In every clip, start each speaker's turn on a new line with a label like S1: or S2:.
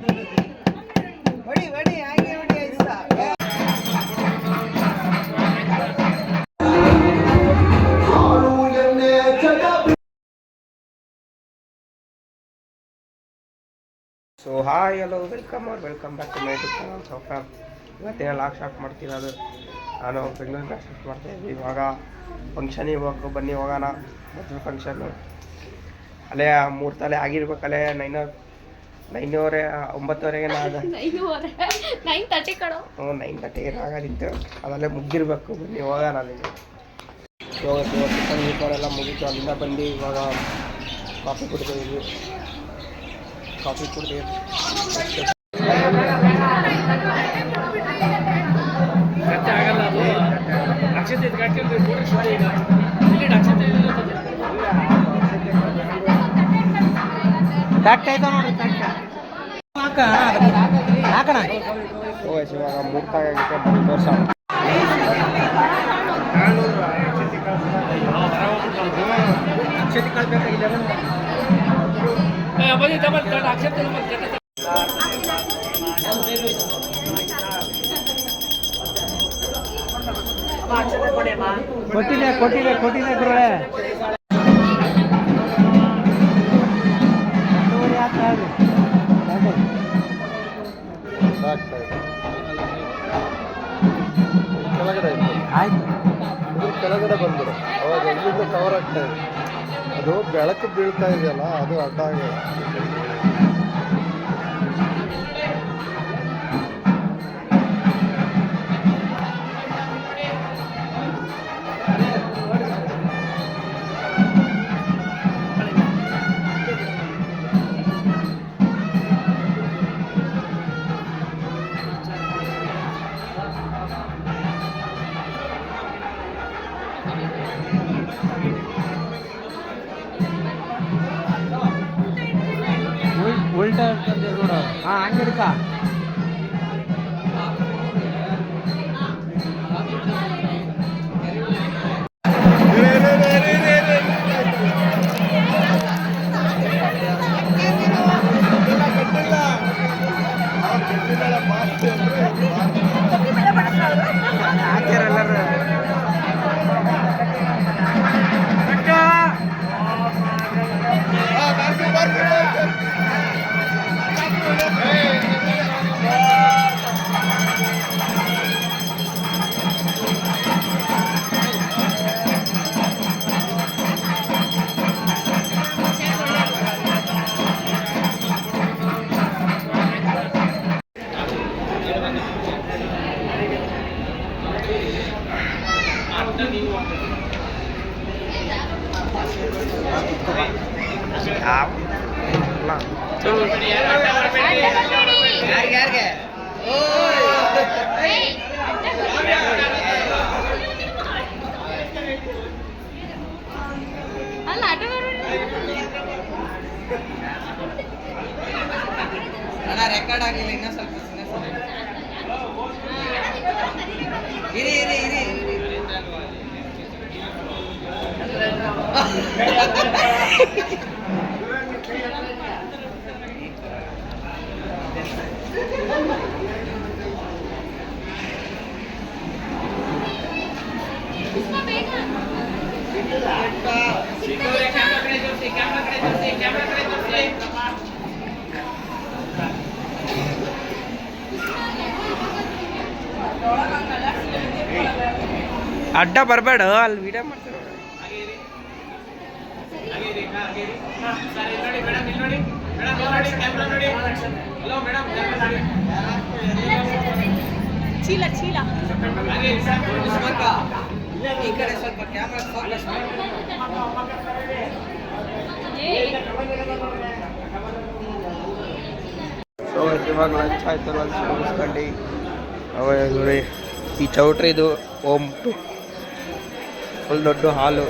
S1: So hi hello welcome back to my YouTube channel. So fam ಇವತ್ತಿನ log start ಮಾಡ್ತಿರೋದು ನಾನು ಬೆಂಗಳೂರಿಂದ start ಮಾಡ್ತಾಯಿದ್ವಿ. ಇವಾಗ ಫಂಕ್ಷನ್ ಇವಾಗ ಬನ್ನಿ ಹೋಗೋಣ. ಮದುವೆ ಫಂಕ್ಷನ್ನು ಅಲ್ಲೇ 3 ತಲೆ ಆಗಿರ್ಬೇಕಲ್ಲೇ 9:30 9:30 9:30 ಆಗೋದಿತ್ತು. ಅದಲ್ಲೇ ಮುಗ್ದಿರ್ಬೇಕು. ಬನ್ನಿ ಹೋಗೋಣ ಅಲ್ಲಿಗೆ. ಚಿಕನ್ ಎಲ್ಲ ಮುಗೀತು. ಅಲ್ಲಿಂದ ಬಂದು ಇವಾಗ ಕಾಫಿ ಕುಡಿದಿದ್ವಿ. ಕಾಫಿ ಕುಡಿದು ಇವಾಗ ಮೂರ್ತಾಗೈತೆ. ಬನ್ನಿ ತೋರ್ಸ ಕೊಟ್ಟಿದೆ ಗುರುಳೆ.
S2: ಕೆಳಗಡೆ ಬಂದ್ಬಿಡು. ಅವಾಗ ಎಲ್ಲಿಂದ ಕವರ್ ಆಗ್ತಾ ಇದೆ. ಅದು ಬೆಳಕು ಬೀಳ್ತಾ ಇದೆಯಲ್ಲ, ಅದು ಅಡ್ಡ ಆಗಿದೆ.
S1: ಉಲ್ಟಾ ನೋಡು. ಹಂಗೆ ಹಿಡ್ಕ.
S3: ರೆಕಾರ್ಡ್ ಆಗಲಿಲ್ಲ. ಇನ್ನೂ ಸ್ವಲ್ಪ ಇರಿ
S1: ಅಡ್ಡ ಬರಬೇಡ. ಅಲ್ಲಿ ವಿಡಿಯೋ ಮಾಡ್ತಾರೆ.
S3: ಚೀಲ ಈ ಕಡೆ ಸ್ವಲ್ಪ ಕ್ಯಾಮ್ರಾ ಫೋಕಸ್ ಮಾಡಿ.
S1: ಸೊ ಇವಾಗ ಲಂಚ್ ಆಯ್ತು. ಲಂಚ್ ಮುಗಿಸ್ಕೊಂಡು ಅವಾಗ ಈ ಚೌಟ್ರಿದು ಓಮ್ ಫುಲ್ ದೊಡ್ಡ ಹಾಲು.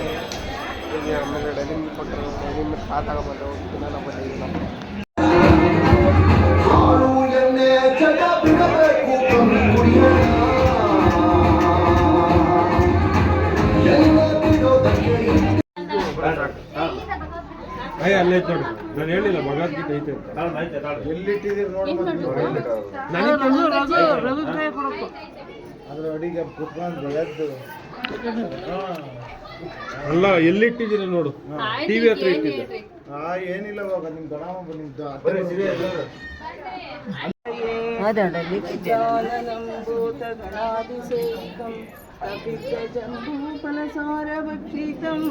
S1: ಆಮೇಲೆ ಡೈನಿಂಗ್ ಕೊಟ್ಟರು. ಡೈನಿಂಗ್ ಚಾ ತಗೊಬೋದು. ತಿನ್ನೋಣ ಬಂದಿಲ್ಲ.
S2: ಅಲ್ಲೇ ನೋಡಿ ನಾನು ಹೇಳಿಲ್ಲ ಭಗವದ್ಗೀತೆ ಐತೆ ಅಂತ ಎಲ್ಲಿಟ್ಟಿದ್ದೀರಿ ನೋಡಿ ಅದ್ರ ಅಡಿಗೆ ಕುತ್ಕೊಂಡು ಬೆಳೆದ್ದು ಅಲ್ಲ ಎಲ್ಲಿಟ್ಟಿದ್ದೀರ ನೋಡು ಟಿವಿ ಹತ್ರ ಇಟ್ಟಿದ್ದೆ ಏನಿಲ್ಲ ಬಾಬಾ ನಿಮ್ ಗಣಮ ನಿಮ್ದು
S4: फलसारभक्षितम्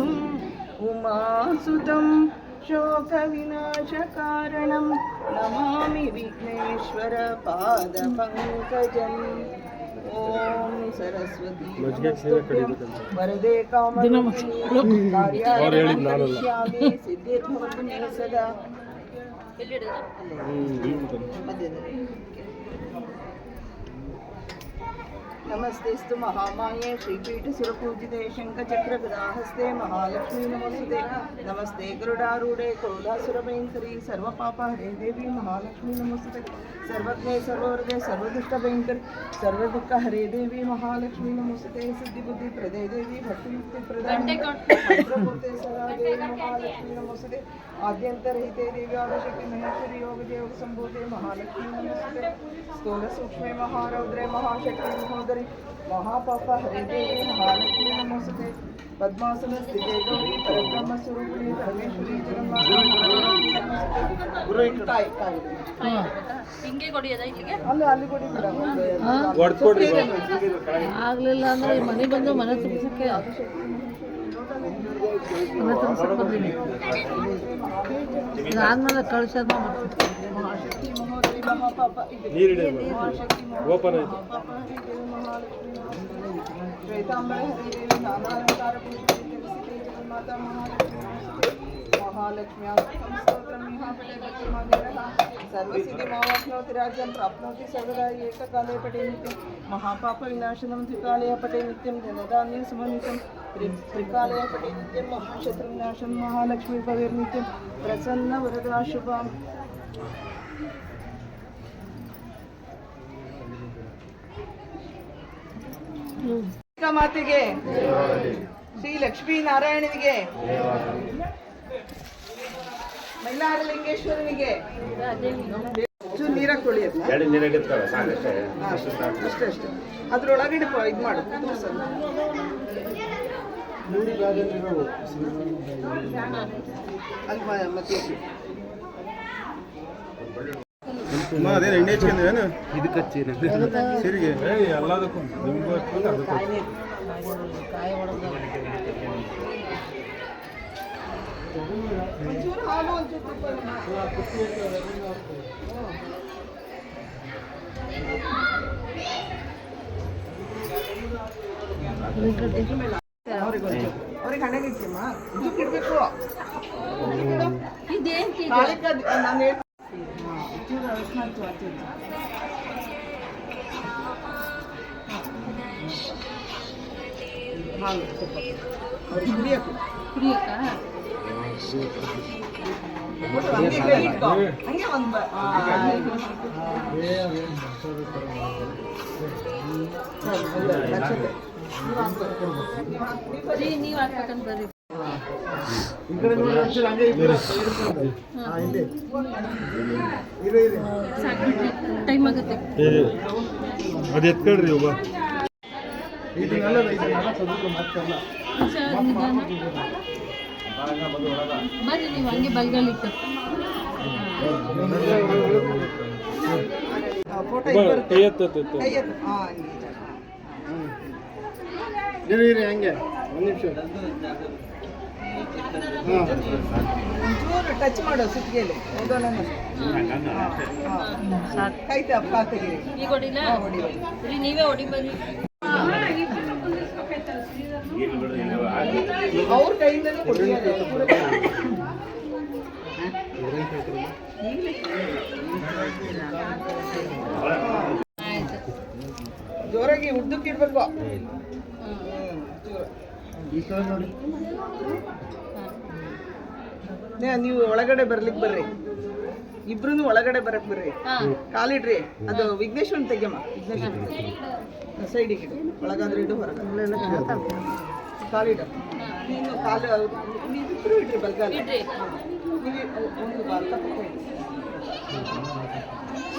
S4: उमासुतं शोकविनाशकारणं नमामि विघ्नेश्वर पादपङ्कजम् ॐ सरस्वती वरदे कामरूपिणी कार्याणि करिष्यामि सिद्धिर्भवतु मे सदा नमस्तेस्तु महामाये श्रीपीठ सुरपूजिते शङ्खचक्रगदाहस्ते महालक्ष्मी नमस्ते नमस्ते गरुडारूढे क्रोधासुरभयङ्करी सर्वपापहरे देवी महालक्ष्मी नमस्ते सर्वज्ञे सर्ववर्गे सर्वदुष्टभयङ्करी सर्वदुःखहरे देवी महालक्ष्मी नमस्ते सिद्धिबुद्धिप्रदे देवी भक्तिमुक्तिप्रदायिनी मंत्रपूर्ते सदा देवी महालक्ष्मी नमस्ते आद्यन्तरहिते देवी आदिशक्ति महेश्वरी योगदेव संभूते महालक्ष्मी नमस्ते स्थूलसूक्ष्मे महारौद्रे महाशक्ति महोदरी महापाप हरे देवी महालक्ष्मी नमस्ते पद्मासन स्थिते गौरी परब्रह्म स्वरूपिणी परमेश्वरी
S5: ಹಿಂಗೆ ಕೊಡಿಯೋದಾ ಇಲ್ಲಿಗೆ
S4: ಅಲ್ಲಿ ಕೊಡಿ ಮೇಡಮ್
S5: ಆಗ್ಲಿಲ್ಲ ಅಂದ್ರೆ ಮನೆ ಬಂದು ಮನೆ ತುಂಬಿಸಕ್ಕೆ ಆದ್ಮೇಲೆ ಕಳ್ಸೋದು
S4: महाशक्ति महोदरी महापाप
S2: ಓಪನ್ ಆಯ್ತು
S4: श्वेतांबर हरे देवी नानालंकार पुष्पे जगन्माता महालक्ष्म्या स्तोत्रं महापटे भक्तिमानेरः सर्वसिद्धि मावाप्नोति राज्यं प्राप्नोति सर्वदा एककाले पठे नित्यं महापापविनाशनं त्रिकाले पठे नित्यं धनधान्यं समन्वितं त्रिकाले पठे नित्यं महाशत्रुविनाशं महालक्ष्मी भवेर्नित्यं प्रसन्न वरदा शुभम् ಮಾತೆಗೆ ಶ್ರೀ ಲಕ್ಷ್ಮೀ ನಾರಾಯಣನಿಗೆ ಮೈಲಾರಲಿಂಗೇಶ್ವರನಿಗೆ ನೀರಾಗ ತೊಳಿಯೋದು ಅಷ್ಟೇ ಅಷ್ಟೇ ಅದ್ರೊಳಗಡೆ ಇದು ಮಾಡು ಅಲ್ಲಿ ಮತ್ತೆ
S2: ಅದೇನು ಎಣ್ಣೆ ಹಚ್ಕೊಂಡೇನು ಇದಕ್ಕೆ ಹಚ್ಚಿ ಸಿರಿಗೆ ಎಲ್ಲದಕ್ಕೂ ನಿಮಗೂ
S4: ಒಂಚೂರು ಹಾಲು ಒಂಚೂರು ತುಪ್ಪ ಅವ್ರಿಗೆ ಹಣೆಗೆ ಇಟ್ಟಮ್ಮ ಇದಕ್ಕೆ ಇಡಬೇಕು ನಾನು ಹೇಳ್ತೀನಿ ಹಾಲು ಸ್ವಲ್ಪ ಅವ್ರಿಗೆ ಕುಡಿಯಬೇಕು ಹಂಗೆ ಕೈ ಇಟ್ಕೋ ಹಂಗೆ ಒಂದು
S5: ನೀವು ಹಾಕ್ಬೇಕಂತ ಬರ್ರಿ ಟೈಮ್ ಆಗುತ್ತೆ
S2: ಅದು ಎತ್ಕೊಳ್ರಿ ಒಬ್ಬ
S5: ಬರ್ರಿ ನೀವು ಹಂಗೆ ಬಲ್ಗಲ್ಲಿಟ್ಟು
S4: ಫೋಟೋ
S2: ಕೈ ಎತ್ತ
S4: ಕೈ ಎತ್ತು
S2: ಇರಿ ಹಂಗೆ ಒಂದು ನಿಮಿಷ
S4: ಒಂಚೂರು ಟಚ್ ಮಾಡೋ ಸುತ್ತಿಗೆಯಲ್ಲಿ ಹೋಗೋಣ ಕೈ ತೆಗೀರಿ
S5: ಈಗ ಹೊಡಿಲ್ಲ ರೀ ನೀವೇ ಹೊಡಿ ಬರ್ರಿ
S4: ಅವ್ರ ಕೈಯಿಂದಲೇ ಕೊಟ್ಟಿದ್ದಾರೆ ಜೋರಾಗಿ ಉದ್ದಕ್ಕೆ ಇಡ್ಬೇಕು ನೀವು ಒಳಗಡೆ ಬರ್ಲಿಕ್ಕೆ ಬರ್ರಿ ಇಬ್ರು ಒಳಗಡೆ ಬರಕ್ ಬರ್ರಿ ಕಾಲಿಡ್ರಿ ಅದು ವಿಘ್ನೇಶ್ವರನ್ ತೆಗಿಯಮ್ಮ ವಿಘ್ನೇಶ್ವರ ಸೈಡಿಗೆ ಇಡು ಒಳಗಾದ್ರೆ ಇಡು ಹೊರಗೆ ಕಾಲಿಡು ನೀನು ಕಾಲು ನೀವಿಬ್ರು ಇಡ್ರಿ ಬಲ್ಗಾಲ ನಿಮಗೆ ಒಂದು ಅರ್ಥ ಕೊಡಿ.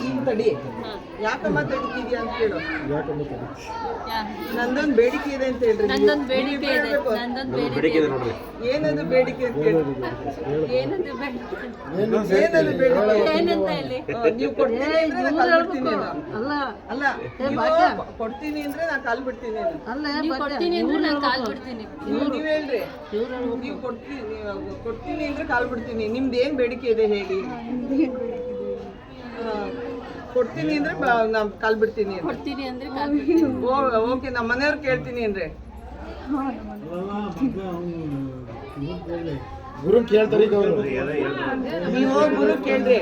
S4: ನೀನು ತಡಿ, ಯಾಕಮ್ಮ ತಡಿತಿದ್ಯಾ ಅಂತ ಕೇಳು. ನಂದೊಂದು ಬೇಡಿಕೆ ಇದೆ ಅಂತ ಹೇಳ್ರಿ.
S5: ನಂದೊಂದು ಬೇಡಿಕೆ ಇದೆ, ನಂದೊಂದು ಬೇಡಿಕೆ ಇದೆ.
S4: ಏನದು ಬೇಡಿಕೆ ಅಂತ ಕೇಳಿ.
S5: ಏನಂತ ಬೇಡಿಕೆ?
S4: ಏನದು ಬೇಡಿಕೆ?
S5: ಏನಂತ ಹೇಳಿ?
S4: ನೀವು ಕೊಡ್ತೀನಿ ಅಂದ್ರೆ ನಾನು ಕಾಲ್ ಬಿಡ್ತೀನಿ ಏನು?
S5: ಅಲ್ಲ
S4: ಅಲ್ಲ, ನೀವು ಕೊಡ್ತೀನಿ ಅಂದ್ರೆ ನಾನು ಕಾಲ್ ಬಿಡ್ತೀನಿ ಏನು?
S5: ನೀವು ಕೊಡ್ತೀನಿ ಅಂದ್ರೆ ನಾನು ಕಾಲ್ ಬಿಡ್ತೀನಿ.
S4: ನೀವು ಹೇಳ್ರಿ, ನೀವು ಕೊಡ್ತೀನಿ ಅಂದ್ರೆ ಕಾಲ್ ಬಿಡ್ತೀನಿ. ನಿಮ್ದು ಏನ್ ಬೇಡಿಕೆ ಇದೆ ಹೇಳಿ. ಕೊಡ್ತೀನಿ ಅಂದ್ರೆ ನಾನು ಕಾಲ್ ಬಿಡ್ತೀನಿ ಅಂತ.
S5: ಕೊಡ್ತೀನಿ ಅಂದ್ರೆ ಕಾಲ್ ಬಿಡ್ತೀನಿ.
S4: ಓಕೆ, ನಮ್ಮ ಮನೆಯವ್ರು ಕೇಳ್ತೀನಿ ಅಂದ್ರೆ
S2: ಗುರು ಕೇಳ್ತಾರೆ ಈಗ ಅವರು.
S4: ನೀವು ಗುರು ಕೇಳ್ರಿ.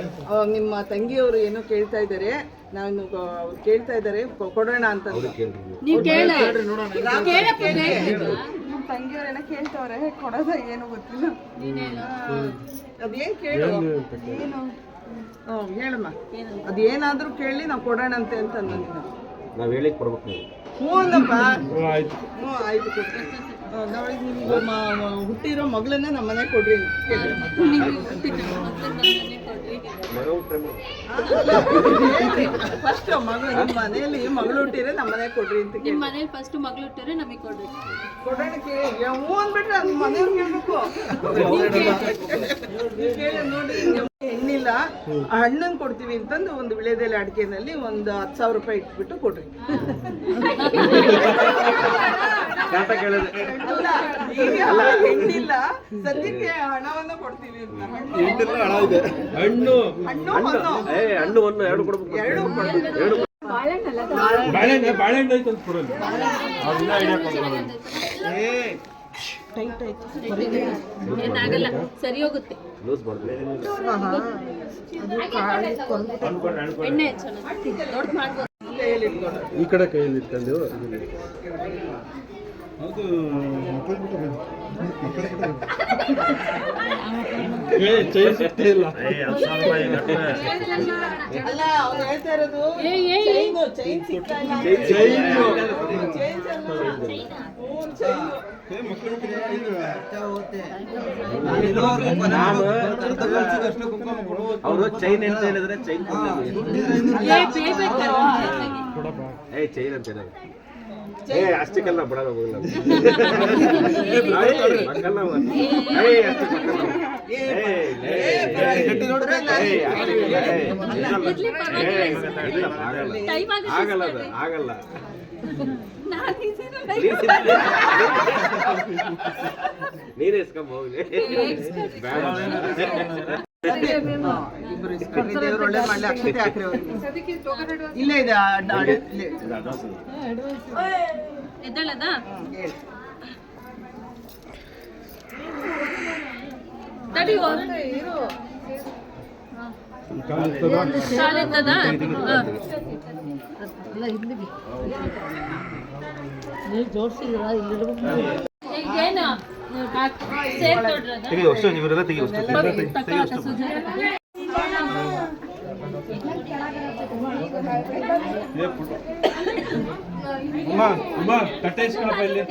S4: ನಿಮ್ಮ ತಂಗಿಯವರು ಏನೋ ಕೇಳ್ತಾ ಇದ್ದಾರೆ, ನಾನು ಕೇಳ್ತಾ ಇದ್ದಾರೆ ಕೊಡೋಣ ಅಂತ.
S5: ನೀವು ಕೇಳ
S4: ನಮ್ಮ ತಂಗಿಯವ್ರೇನೋ ಕೇಳ್ತವ್ರೆ, ಕೊಡೋದ ಏನು ಗೊತ್ತಿಲ್ಲ. ಅದೇನ್ ಕೇಳು, ಹೇಳಮ್ಮ. ಅದೇನಾದ್ರೂ ಕೇಳಿ ನಾವು ಕೊಡೋಣಂತೆ ಅಂತ ನೀನು.
S1: ನಾವು ಹೇಳಿ ಕೊಡ್ಬೇಕು ನೀವು.
S4: ಹ್ಞೂ ಅನ್ನಪ್ಪ. ಹ್ಞೂ ಆಯ್ತು, ಕೊಡ್ರಿ. ನಾಳೆ ನಿಮ್ಗೆ ಹುಟ್ಟಿರೋ ಮಗಳನ್ನ ನಮ್ಮ ಮನೆಗೆ ಕೊಡ್ರಿ. ಫಸ್ಟ್ ಮಗಳು ನಿಮ್ಮ ಮನೆಯಲ್ಲಿ ಮಗಳು ಹುಟ್ಟಿದ್ರೆ ನಮ್ಮ ಮನೆಗೆ ಕೊಡ್ರಿ ಅಂತ.
S5: ನಿಮ್ಮ ಮನೇಲಿ ಫಸ್ಟ್ ಮಗಳು ಹುಟ್ಟಿದ್ರೆ ನಮಗೆ ಕೊಡ್ರಿ.
S4: ಕೊಡೋಣ ಕೇಳಿ. ಹ್ಞೂ ಅಂದ್ಬಿಟ್ರೆ ಅದು ಮನೆಯವ್ರು ಕೇಳ್ಬೇಕು. ಕೇಳಿ ನೋಡಿ, ಹೆಣ್ಣಿಲ್ಲ ಹಣ್ಣನ್ನು ಕೊಡ್ತೀವಿ ಅಂತಂದು ಒಂದು ವಿಳೆದೆಲೆ ಅಡಿಕೆನಲ್ಲಿ ಒಂದು 10,000 ರೂಪಾಯಿ ಇಟ್ಬಿಟ್ಟು ಕೊಡ್ರಿ. ಅಲ್ಲ, ಈಗ ಹೆಣ್ಣಿಲ್ಲ ಸದ್ಯಕ್ಕೆ ಹಣವನ್ನ ಕೊಡ್ತೀವಿ ಅಂತ.
S2: ಹಣ್ಣು
S4: ಹಣ್ಣು
S1: ಹಣ್ಣು ಎರಡು ಕೊಡ್ಬೇಕು.
S4: ಎರಡು
S2: ಬಾಳೆಹಣ್ಣು ಐತೆ ಅಂತ ಕೊಡೋದು.
S4: ಟೈಟ್ ಆಯ್ತು.
S5: ಏನಾಗಲ್ಲ, ಸರಿ ಹೋಗುತ್ತೆ. ಎಣ್ಣೆ ಚೆನ್ನಾಗಿ ದೊಡ್ಡ ಮಾಡ್ಬೋದು.
S2: ಈ ಕಡೆ ಕೈಯಲ್ಲಿ ಇಟ್ಕೊಂಡು ಚೈ ಸಿಗ್ತಾ ಇಲ್ಲ.
S4: ಅಲ್ಲ, ಅವ್ನು ಹೇಳ್ತಾ ಇರೋದು ಚೈನ್ ಸಿಗ್ತಾ ಇಲ್ಲ.
S1: ಅವರು ಚೈನ್ ಅಂತ ಹೇಳಿದ್ರೆ ಚೈನ್ ಚೈನ್ ಅಂತ ಹೇಳಿದ್ರೆ ಅಷ್ಟಕ್ಕೆಲ್ಲ ಬಿಡಲ್ಲ ಹೋಗಲ್ಲ. ಆಗಲ್ಲ, ಅದು ಆಗಲ್ಲ. ನೀನೇ ಇಸ್ಕೊಂಡ್ ಹೋಗ್ಲಿ.
S4: ಇಬ್ರು ಇಸ್ಕೊಂಡ್ರಿ, ದೇವ್ರು ಒಳ್ಳೆ ಮಾಡ್ಲಿ. ಅಕ್ಷತೆ ಹಾಕ್ರಿ ಅವ್ರಿಗೆ. ಇಲ್ಲೇ ಇದೆ
S5: ಎದ್ದಳದ ತಡಿ ಶಾಲೆಂದದ ಏನು ಸೇರ್
S1: ಇವರೆಲ್ಲ ತೆಗಿ
S2: ಕಟ್ಟೇಸ್ಕೊಳಪ್ಪ ಇಲ್ಲಿ.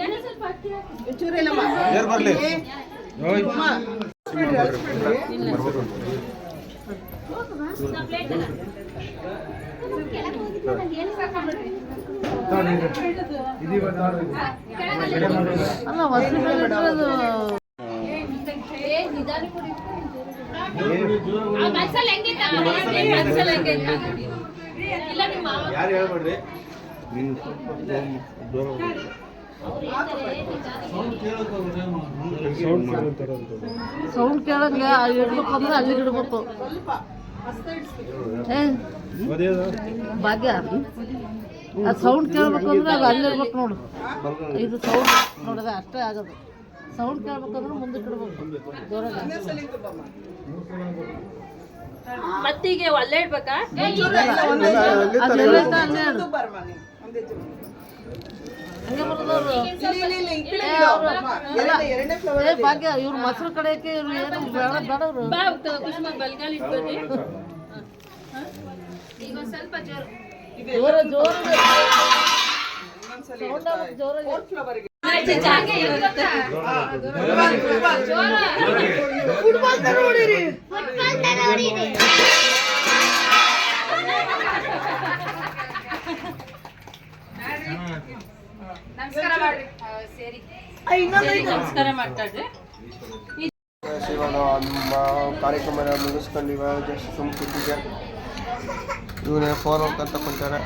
S4: ಚೂರಿಲ್ಲಮ್ಮ.
S2: ಯಾರು ಬರ್ಲಿ?
S1: ಯಾರು ಹೇಳ್ಬೇಡ್ರಿ.
S6: ಸೌಂಡ್ ಕೇಳಂಗ ಇಡ್ಬೇಕಂದ್ರೆ ಅಲ್ಲಿ ಇಡ್ಬೇಕು. ಭಾಗ್ಯ ಆ ಸೌಂಡ್ ಕೇಳ್ಬೇಕಂದ್ರೆ ಅದು ಅಲ್ಲಿ ಇರ್ಬೇಕು ನೋಡು. ಇದು ಸೌಂಡ್ ನೋಡಿದ್ರೆ ಅಷ್ಟೇ ಆಗೋದು. ಸೌಂಡ್ ಕೇಳ್ಬೇಕಂದ್ರೆ ಮುಂದಕ್ಕೆ ಇಡ್ಬೇಕು ಜೋರಾಗಿ.
S5: ಮತ್ತೀಗೆ ಒಳ್ಳೆ ಇಡ್ಬೇಕಾ?
S6: ಅದೆಲ್ಲ ಅಲ್ಲೇ ಇಡು. ಹಂಗೆ ಬರೋದವ್ರು. ಏ ಭಾಗ್ಯ, ಇವ್ರು ಮೊಸರು ಕಡೆಯಕ್ಕೆ ಇವ್ರು ಏನು ಬೇಡವ್ರು.
S5: ಬಾ ಕುಸುಮ ಬಲ್ಗಾಲ್ ಇಟ್ಕೊಡಿ. ಈಗ ಸ್ವಲ್ಪ ಜೋರು
S6: ಜೋರ ಜೋರ
S4: ಇನ್ನೊಂದ್ಸಲಿ
S6: ಜೋರಾಗಿ
S5: ನಮಸ್ಕಾರ ಮಾಡ್ತಾಳ್ರಿ.
S1: ಇವಾಗ ನಮ್ಮ ಕಾರ್ಯಕ್ರಮ ಮುಗಿಸ್ಕೊಂಡು ಇವಾಗ ಜಸ್ಟ್ ಸುಮ್ಮನೆ ಕೂತಿದ್ದೆ. ಇವನೇ ಫೋನ್ ಹೋಗ್ತಂತ ಕುಂತಾರೆ.